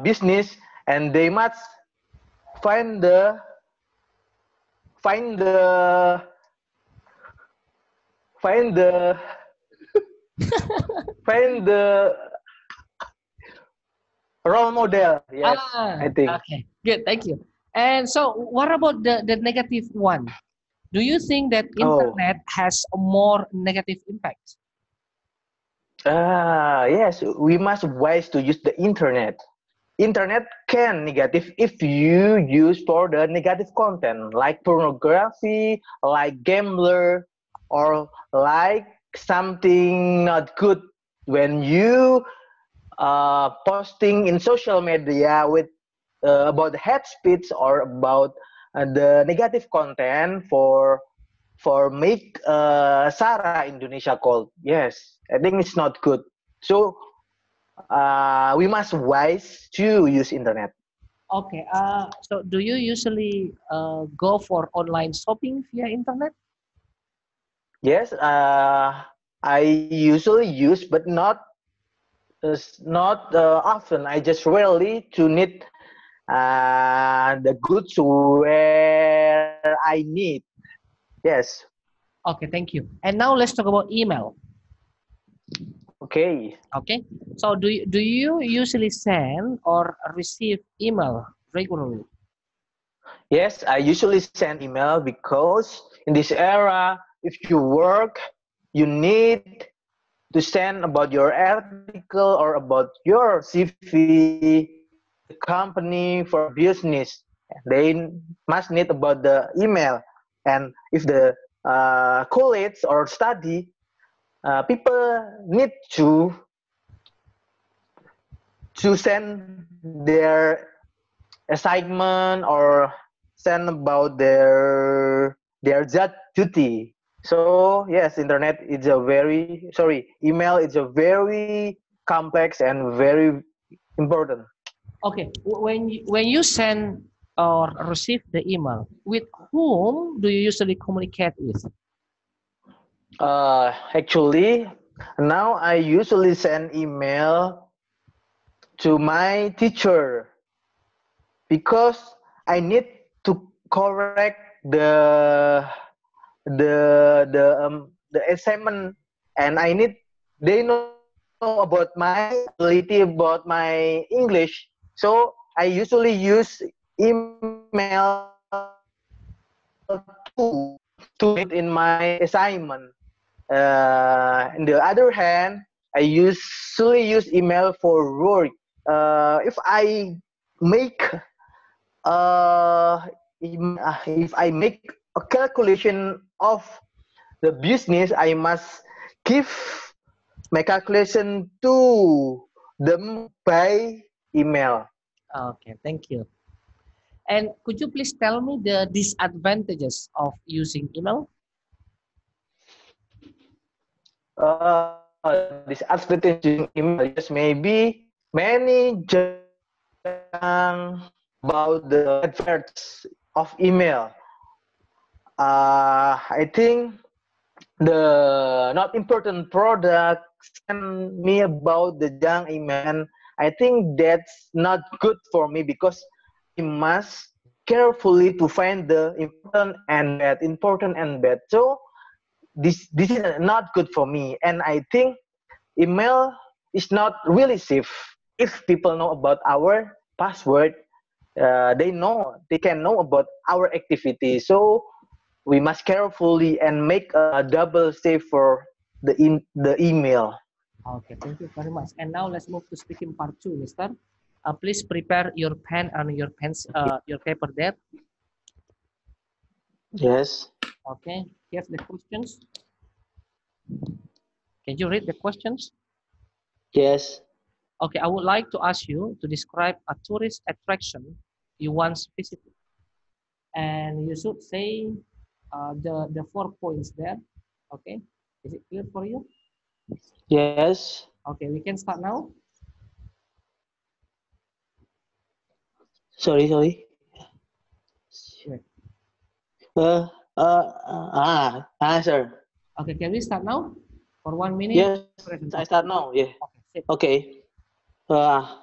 business, and they must find the find the find the find the role model. Yes, I think. Okay, good, thank you. And so, what about the negative one? Do you think that Oh, internet has a more negative impact? yes, we must wise to use the internet. Internet can negative if you use for the negative content like pornography, like gambler, or like something not good when you posting in social media with about hate speech or about the negative content for make Sarah Indonesia called. Yes, I think it's not good. So we must wise to use internet. Okay, so do you usually go for online shopping via internet? Yes, I usually use, but not often. I just rarely to need the goods where I need. Yes. Okay, thank you. And now let's talk about email. Okay. Okay, so do you usually send or receive email regularly? Yes, I usually send email because in this era, if you work, you need to send about your article or about your CV to the company for business. They must need about the email. And if the college or study, people need to send their assignment or send about their job duty. So yes, internet is a very email is a very complex and very important. Okay, when you send or receive the email, with whom do you usually communicate with? Actually, now I usually send email to my teacher because I need to correct the assignment, and I need they know about my ability about my English. So I usually use email to need in my assignment. On the other hand, I usually use email for work. If I make uh, if I make a calculation of the business, I must give my calculation to them by email. Okay, thank you. And could you please tell me the disadvantages of using email? Disadvantage using email, yes, maybe many jarang about the adverts of email. I think the not important product send me about the junk email, and I think that's not good for me because I must carefully to find the important and bad. So this is not good for me, and I think email is not really safe. If people know about our password, they can know about our activity. So we must carefully and make a double safe for the email. Okay, thank you very much. And now let's move to speaking part two, Mister. Please prepare your pen and your paper there. Yes. Okay, here's the questions. Can you read the questions? Yes. Okay, I would like to ask you to describe a tourist attraction you once visited. And you should say the 4 points there. Okay, is it clear for you? Yes. Okay, we can start now. Sorry. Wait. Sir. Okay, can we start now? For 1 minute. Yes, I start now. Yeah. Okay, sit. Okay. Uh,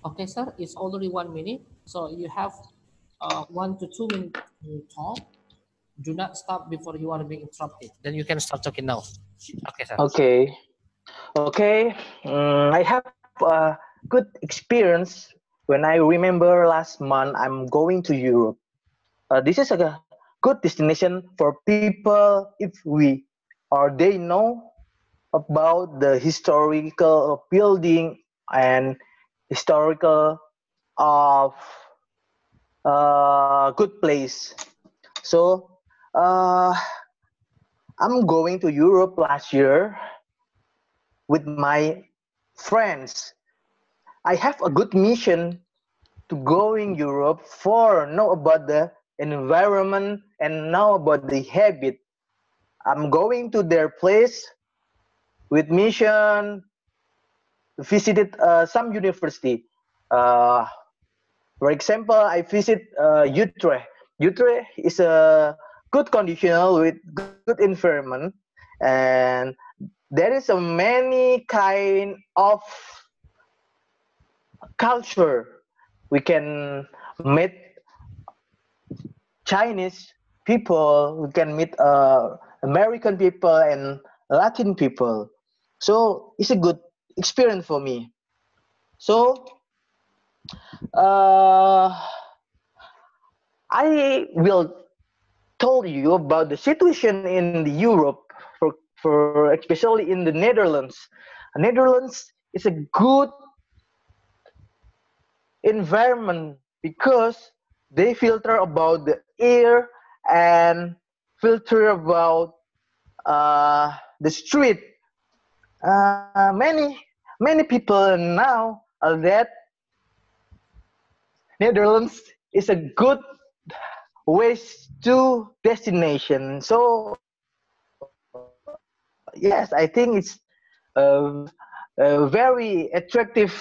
Okay, sir, it's already 1 minute. So you have 1 to 2 minutes to talk. Do not stop before you want to be interrupted. Then you can start talking now. Okay, sir. Okay. Okay. I have a good experience when I remember last month I'm going to Europe. This is a good destination for people if we or they know about the historical building and historical of good place. So uh, I'm going to Europe last year with my friends. I have a good mission to going Europe for know about the environment and know about the habit. I'm going to their place with mission, visited some university. Uh, for example, I visit Utrecht. Utrecht is a good condition with good environment, and there is a many kind of culture. We can meet Chinese people, we can meet American people and Latin people. So it's a good experience for me. So uh, I will tell you about the situation in the Europe, for especially in the Netherlands. Netherlands is a good environment because they filter about the air and filter about the street. Many people now that Netherlands is a good ways to destination. So yes, I think it's a, a very attractive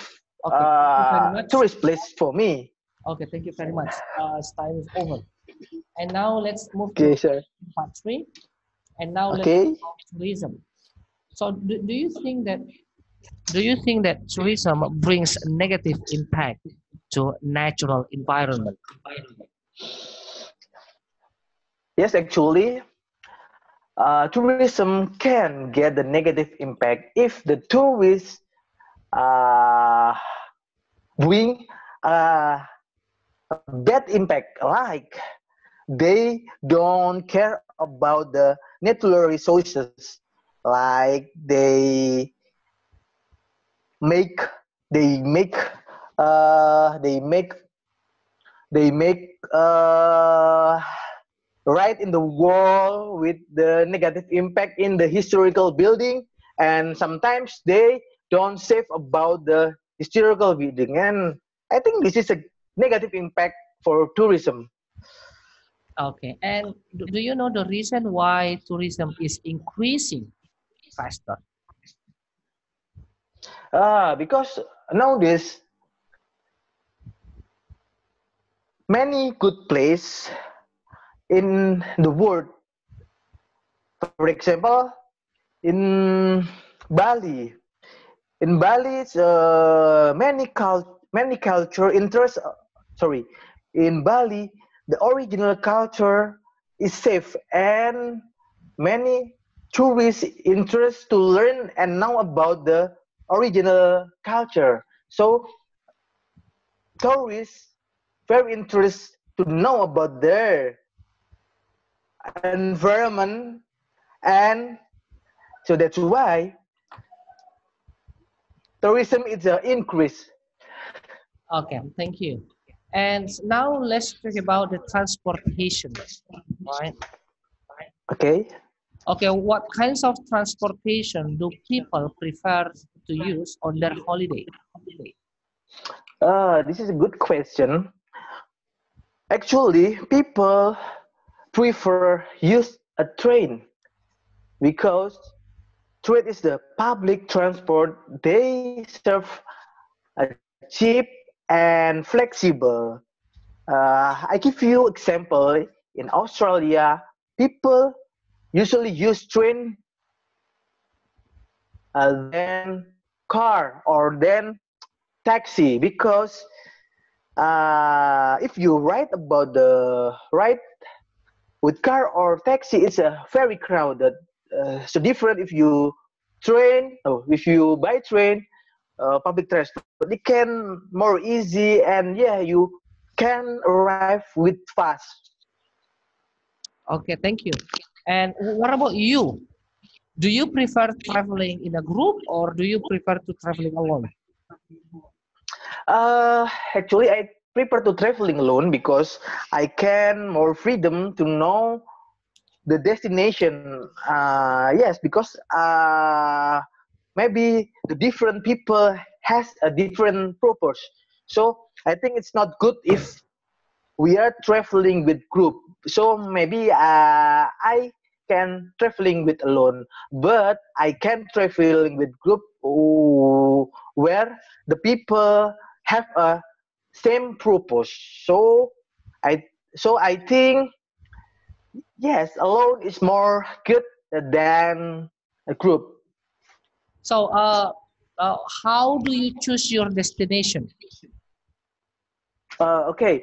Okay, thank you very tourist much. place for me. Okay, thank you very much. Time is over. And now let's move Okay, to sir. part three. And now let's talk Okay. about tourism. So do you think that tourism brings a negative impact to natural environment? Yes, actually, tourism can get the negative impact if the tourists uh, bring uh, a bad impact, like they don't care about the natural resources, like make they make they make they make right in the wall with the negative impact in the historical building, and sometimes they don't save about the historical building, and I think this is a negative impact for tourism. Okay, and do you know the reason why tourism is increasing faster? Because nowadays many good place in the world, for example, in Bali. In Bali, many culture interest. Sorry, in Bali, the original culture is safe, and many tourists interest to learn and know about the original culture. So tourists very interested to know about their environment, and so that's why tourism is increase. Okay, thank you. And now let's talk about the transportation, right? Okay. Okay, what kinds of transportation do people prefer to use on their holiday? This is a good question. Actually, people prefer use a train because train is the public transport. They serve cheap and flexible. I give you example. In Australia, people usually use train than car or than taxi, because if you write about the ride with car or taxi, it's a very crowded. So different if you if you buy train, public transport, it can more easy, and yeah, you can arrive with fast. Okay, thank you. And what about you? Do you prefer traveling in a group or do you prefer to traveling alone? Actually, I prefer to traveling alone because I can more freedom to know the destination. Yes, because maybe the different people has a different purpose. So I think it's not good if we are traveling with group. So maybe I can traveling with alone, but I can traveling with group, where the people have a same purpose. I I think yes, alone is more good than a group. So, how do you choose your destination? Okay.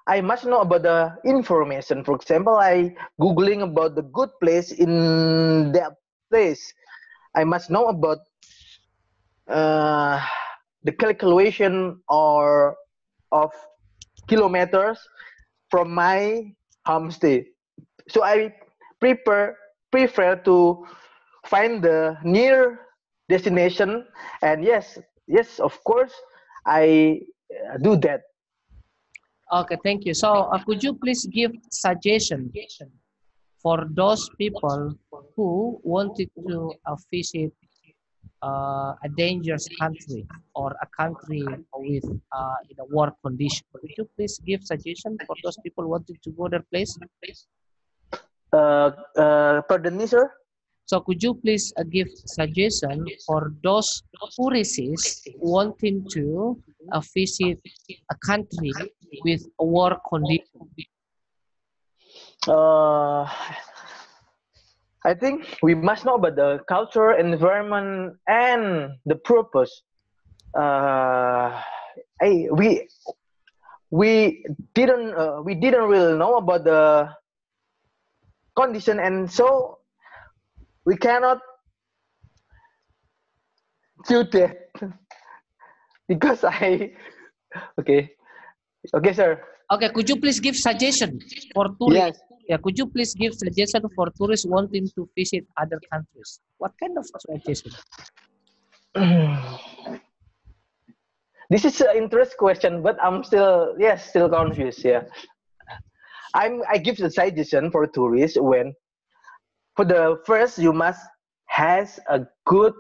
I must know about the information. For example, I googling about the good place in that place. I must know about uh, the calculation or of kilometers from my homestay. So I prefer prefer to find the near destination, and yes, of course, I do that. Okay, thank you. So, could you please give suggestion for those people who wanted to visit a dangerous country or a country with in a war condition? Could you please give suggestion for those people wanting to go their place? Pardon me, sir. So could you please give suggestion for those tourists wanting to visit a country with a war condition? Uh, I think we must know about the culture, environment, and the purpose. Uh, I, we didn't really know about the condition, and so we cannot do that because I okay okay, sir. Okay, could you please give suggestion for Yes. tourists? Yeah, could you please give suggestion for tourists wanting to visit other countries? What kind of suggestion? This is an interest question, but I'm still confused. Yeah, I give the suggestion for tourists when for the first you must has a good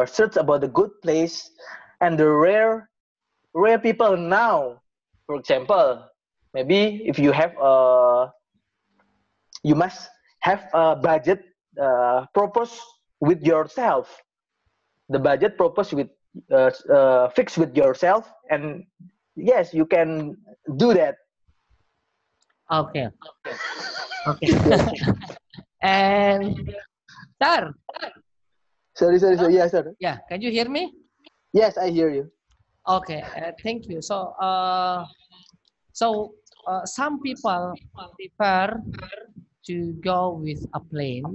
search about the good place and the rare people now. For example, maybe if you have you must have a budget proposed with yourself. The budget proposed with fixed with yourself, and yes, you can do that. Okay, okay. And sir, Sorry. Yes, sir. yeah, can you hear me? Yes, I hear you. Okay, thank you. So, some people prefer to go with a plane,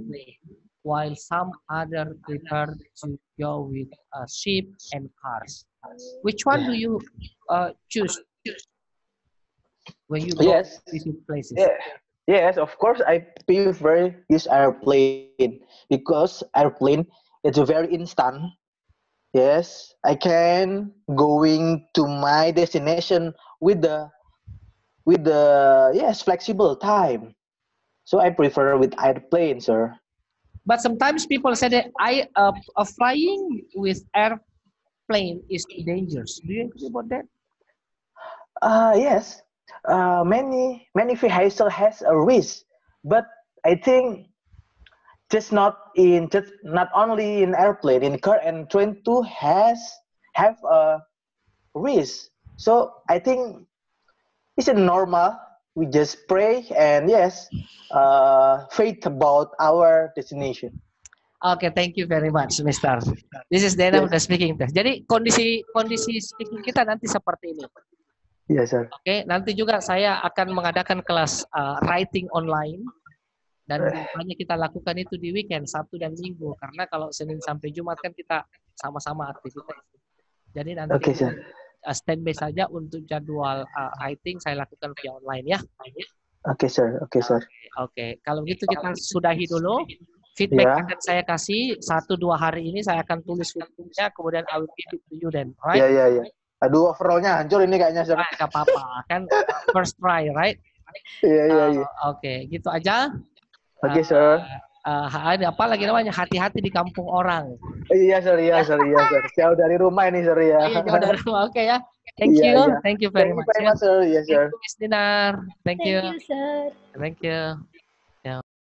while some other prefer to go with a ship and cars. Which one do you choose when you go Yes, visit places? yeah, yes. Of course, I prefer use airplane because airplane it's a very instant. Yes, I can going to my destination with the yes flexible time. So I prefer with airplane, sir. But sometimes people say that flying with airplane is dangerous. Do you agree about that? Yes. Many vehicle has a risk, but I think just not only in airplane, in car and train too have a risk. So I think it's a normal. We just pray and yes, faith about our destination. Oke, thank you very much, Mister. This is the end of Yes. the speaking test. Jadi kondisi speaking kita nanti seperti ini. Yes, sir. Oke, nanti juga saya akan mengadakan kelas writing online dan biasanya kita lakukan itu di weekend, Sabtu dan Minggu, karena kalau Senin sampai Jumat kan kita sama-sama aktivitas. Jadi nanti Oke, sir. Standby saja untuk jadwal writing saya lakukan via online ya. Oke, sir. Oke, sir. Oke. Kalau gitu kita sudahi dulu. Feedback akan saya kasih 1-2 hari ini, saya akan tulis feedbacknya, kemudian I will give it to you then, right? Iya. Aduh, overallnya hancur ini kayaknya, sir. Gak apa-apa, kan first try, right? Iya. Oke, gitu aja. Oke, sir. Ada apa lagi namanya? Hati-hati di kampung orang. Iya, sir. Jauh dari rumah ini, sir, ya. Iya, jauh dari rumah. Oke ya. Thank you very much. Thank you very much, sir. Yes, sir. Thank you, Miss Dinar. Thank you. Thank you, sir. Thank you.